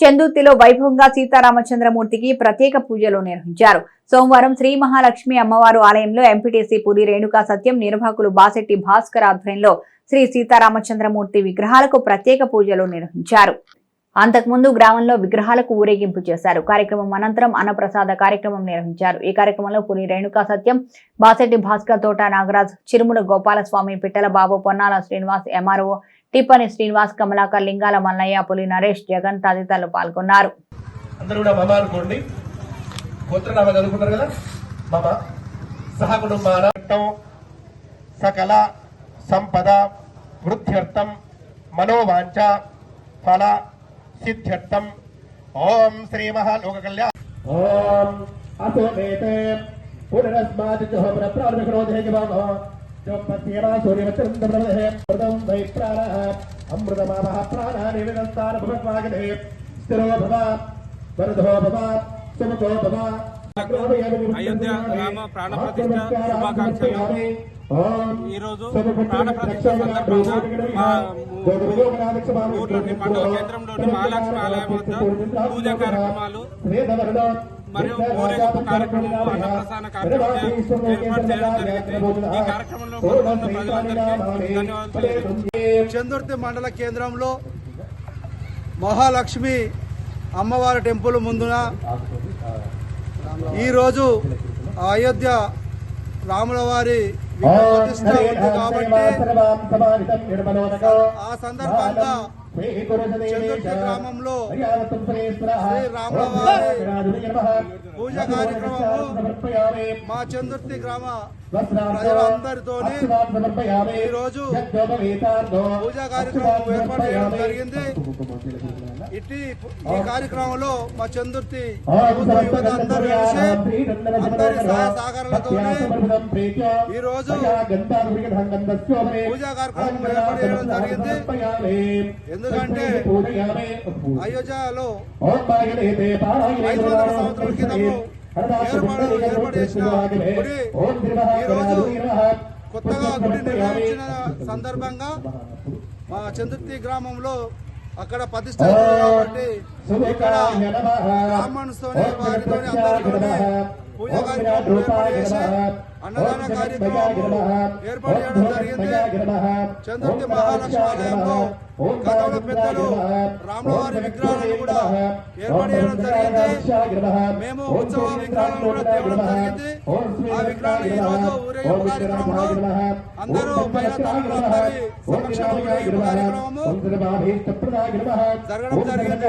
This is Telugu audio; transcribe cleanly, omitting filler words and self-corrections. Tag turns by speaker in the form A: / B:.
A: చందుర్తిలో వైభవంగా సీతారామచంద్రమూర్తికి ప్రత్యేక పూజలు నిర్వహించారు. సోమవారం శ్రీ మహాలక్ష్మి అమ్మవారు ఆలయంలో ఎంపీటీసీ పురి రేణుకా సత్యం, నిర్వాహకులు బాసెట్టి భాస్కర్ ఆధ్వర్యంలో శ్రీ సీతారామచంద్రమూర్తి విగ్రహాలకు ప్రత్యేక పూజలు నిర్వహించారు. అంతకుముందు గ్రామంలో విగ్రహాలకు ఊరేగింపు చేశారు. కార్యక్రమం అనంతరం అన్నప్రసాద కార్యక్రమం నిర్వహించారు. ఈ కార్యక్రమంలో పురి రేణుకా సత్యం, బాసెట్టి భాస్కర్, తోట నాగరాజ్, చిరుముల గోపాలస్వామి, పిట్టల బాబు, పొన్నాల శ్రీనివాస్, ఎంఆర్ఓ టిప్పని శ్రీనివాస్, కమలాకర్, లింగాల మల్లయ్య, పులి నరేష్, జగన్ తదితరులు పాల్గొన్నారు.
B: సకల సంపద వృద్ధ్యర్థం మనోవాంఛ ఫల సిద్ధ్యర్థం ఓం శ్రీ మహాలోక కళ్యాణ ఓం అసోమేతే పునరస్మాత్ జోహ్ర ప్రాణకరోధే జవామో जो पत्यवा सूर्यवचरंद ब्रह्महे प्रदम वै प्राणः अमृतमावः प्राणानि विदस्तान भवत्वागने स्थिरो भव वरदो भव सुमुखो भव
C: అయోధ్య గ్రామ ప్రాణ ప్రతిష్ఠ శుభాకాంక్షలు. ఈ రోజు ప్రాణ ప్రతిష్ఠ సందర్భంగా మా ఊర్లోని మండల కేంద్రంలోని మహాలక్ష్మి ఆలయం వద్ద పూజా కార్యక్రమాలు మరియు ఊరేగింపు కార్యక్రమం, అన్నప్రసాద కార్యక్రమం ఏర్పాటు చేయడం జరిగింది. ఈ కార్యక్రమంలో పాల్గొన్న ప్రజలందరికీ ధన్యవాదాలు.
D: చందుర్తి మండల కేంద్రంలో మహాలక్ష్మి అమ్మవారి టెంపుల్ ముందున ఈరోజు అయోధ్య రాముల వారి ప్రతిష్ట ఉంది కాబట్టి ఆ సందర్భంగా చందుర్తి గ్రామంలో శ్రీ రాముల వారి పూజ కార్యక్రమము మా చందుర్తి గ్రామ ప్రజలందరితో ఈరోజు పూజా కార్యక్రమం ఏర్పాటు చేయడం జరిగింది. ఈ కార్యక్రమంలో మా చందుర్తి యువత అందరూ కలిసి అందరి సహాయ సహకారాలతో ఈరోజు పూజా కార్యక్రమం ఏర్పాటు చేయడం జరిగింది. ఎందుకంటే అయోధ్యలో 500 సంవత్సరాల క్రితము ఏర్పాటు చేసిన గుడి ఈరోజు కొత్తగా గుడి నిర్వహించిన సందర్భంగా మా చందుర్తి గ్రామంలో అక్కడ ప్రతిష్ట కాబట్టి ఇక్కడ బ్రాహ్మణులతోనే వారితోనే అందరితోనే పూజ కార్యక్రమం ఏర్పాటు చేసి అన్నదాన కార్యక్రమం ఏర్పాటు చేయడం జరిగింది. చందుర్తి మహాలక్ష్మి ఆలయంలో గతంలో పెద్దలు రాములవారి విగ్రహాలను కూడా ఏర్పాటు చేయడం జరిగింది. మేము ఉత్సవ విగ్రహాలను కూడా తేవడం జరిగింది. ఆ విగ్రహాలు ఈ రోజు ఊరేగింపు కార్యక్రమంలో అందరూ మహిళా తల్లులందరి సమక్షంలో ఊరేగింపు కార్యక్రమము జరగడం జరిగింది.